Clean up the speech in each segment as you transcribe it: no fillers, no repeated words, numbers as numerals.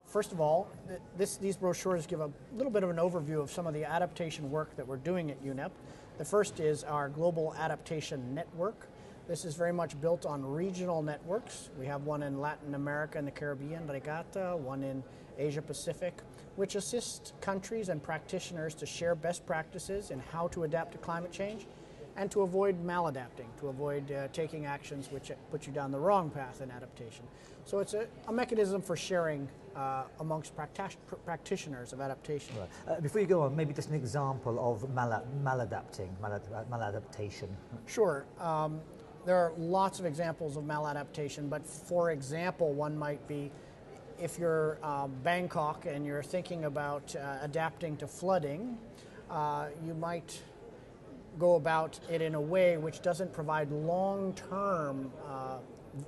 First of all, these brochures give a little bit of an overview of some of the adaptation work that we're doing at UNEP. The first is our Global Adaptation Network. This is very much built on regional networks. We have one in Latin America and the Caribbean, Regatta, one in Asia Pacific, which assists countries and practitioners to share best practices in how to adapt to climate change and to avoid maladapting, to avoid taking actions which put you down the wrong path in adaptation. So it's a mechanism for sharing amongst practitioners of adaptation. Right. Before you go on, maybe just an example of maladaptation. Sure. There are lots of examples of maladaptation, but for example, one might be if you're Bangkok and you're thinking about adapting to flooding, you might go about it in a way which doesn't provide long-term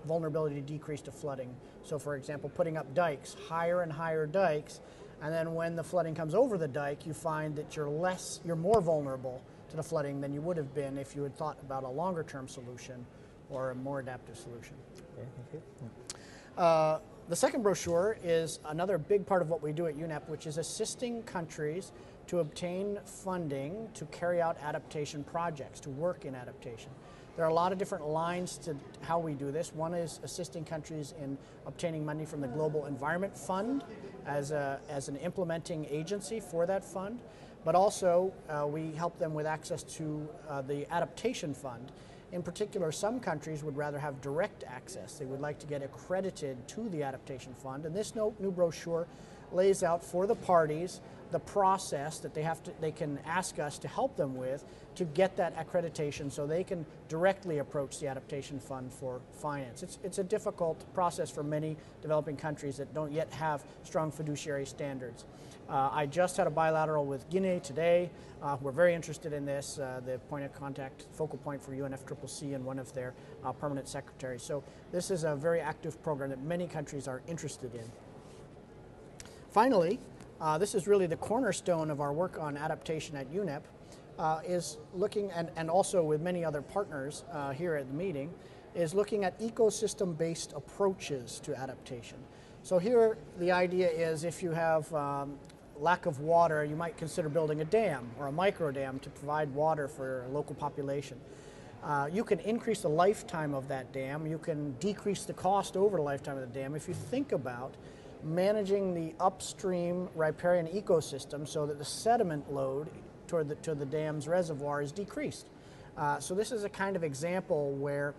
vulnerability to decrease to flooding. So for example, putting up dikes, higher and higher dikes, and then when the flooding comes over the dike, you find that you're more vulnerable to the flooding than you would have been if you had thought about a longer term solution or a more adaptive solution. Okay, thank you. The second brochure is another big part of what we do at UNEP, which is assisting countries to obtain funding to carry out adaptation projects, to work in adaptation. There are a lot of different lines to how we do this. One is assisting countries in obtaining money from the Global Adaptation Fund as an implementing agency for that fund, but also we help them with access to the Adaptation Fund. In particular, some countries would rather have direct access. They would like to get accredited to the Adaptation Fund, and this new brochure lays out for the parties the process that they can ask us to help them with to get that accreditation so they can directly approach the Adaptation Fund for finance. It's a difficult process for many developing countries that don't yet have strong fiduciary standards. I just had a bilateral with Guinea today. We're very interested in this, the point of contact, focal point for UNFCCC and one of their permanent secretaries. So this is a very active program that many countries are interested in. Finally, this is really the cornerstone of our work on adaptation at UNEP, is looking, and also with many other partners here at the meeting, is looking at ecosystem-based approaches to adaptation. So here the idea is if you have lack of water, you might consider building a dam or a micro dam to provide water for a local population. You can increase the lifetime of that dam. You can decrease the cost over the lifetime of the dam if you think about managing the upstream riparian ecosystem so that the sediment load to the dam's reservoir is decreased. So this is a kind of example where,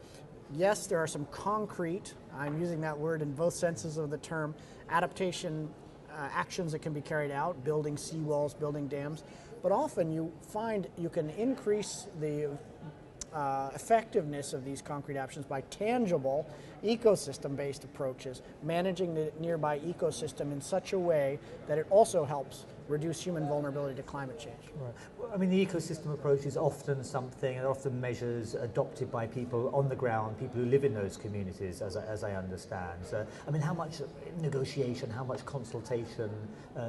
yes, there are some concrete, I'm using that word in both senses of the term, adaptation actions that can be carried out, building seawalls, building dams, but often you find you can increase the effectiveness of these concrete actions by tangible ecosystem-based approaches, managing the nearby ecosystem in such a way that it also helps reduce human vulnerability to climate change. Right. Well, I mean, the ecosystem approach is often something, and often measures adopted by people on the ground, people who live in those communities, as I understand. So, I mean, how much negotiation, how much consultation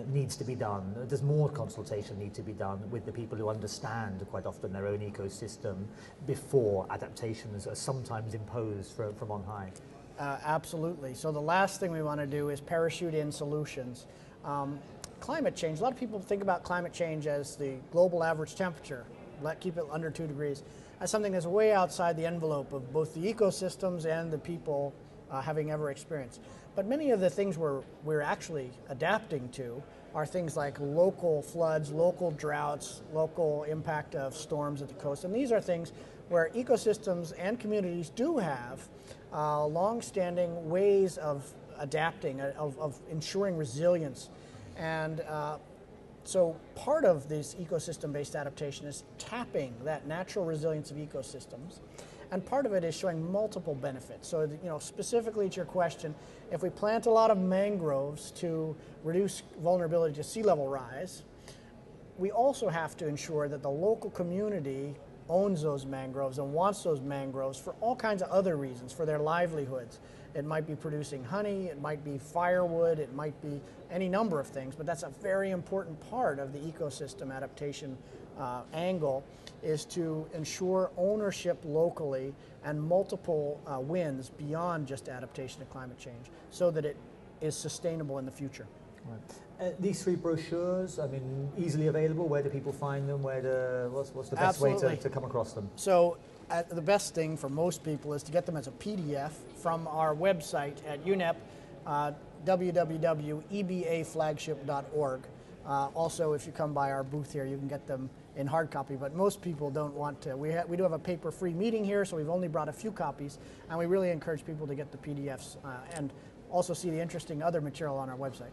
needs to be done? Does more consultation need to be done with the people who understand quite often their own ecosystem before adaptations are sometimes imposed from on high? Absolutely. So the last thing we want to do is parachute in solutions. Climate change, a lot of people think about climate change as the global average temperature, keep it under 2 degrees, as something that's way outside the envelope of both the ecosystems and the people having ever experienced. But many of the things we're actually adapting to are things like local floods, local droughts, local impact of storms at the coast, and these are things where ecosystems and communities do have long-standing ways of adapting, of ensuring resilience. And so part of this ecosystem-based adaptation is tapping that natural resilience of ecosystems, and part of it is showing multiple benefits. So, specifically to your question, if we plant a lot of mangroves to reduce vulnerability to sea level rise, we also have to ensure that the local community owns those mangroves and wants those mangroves for all kinds of other reasons, for their livelihoods. It might be producing honey, it might be firewood, it might be any number of things, but that's a very important part of the ecosystem adaptation angle, is to ensure ownership locally and multiple wins beyond just adaptation to climate change, so that it is sustainable in the future. Right. These 3 brochures, I mean, easily available. Where do people find them? What's the best Absolutely. way to come across them? So the best thing for most people is to get them as a PDF from our website at UNEP, www.ebaflagship.org. Also, if you come by our booth here, you can get them in hard copy, but most people don't want to. We do have a paper-free meeting here, so we've only brought a few copies, and we really encourage people to get the PDFs and also see the interesting other material on our website.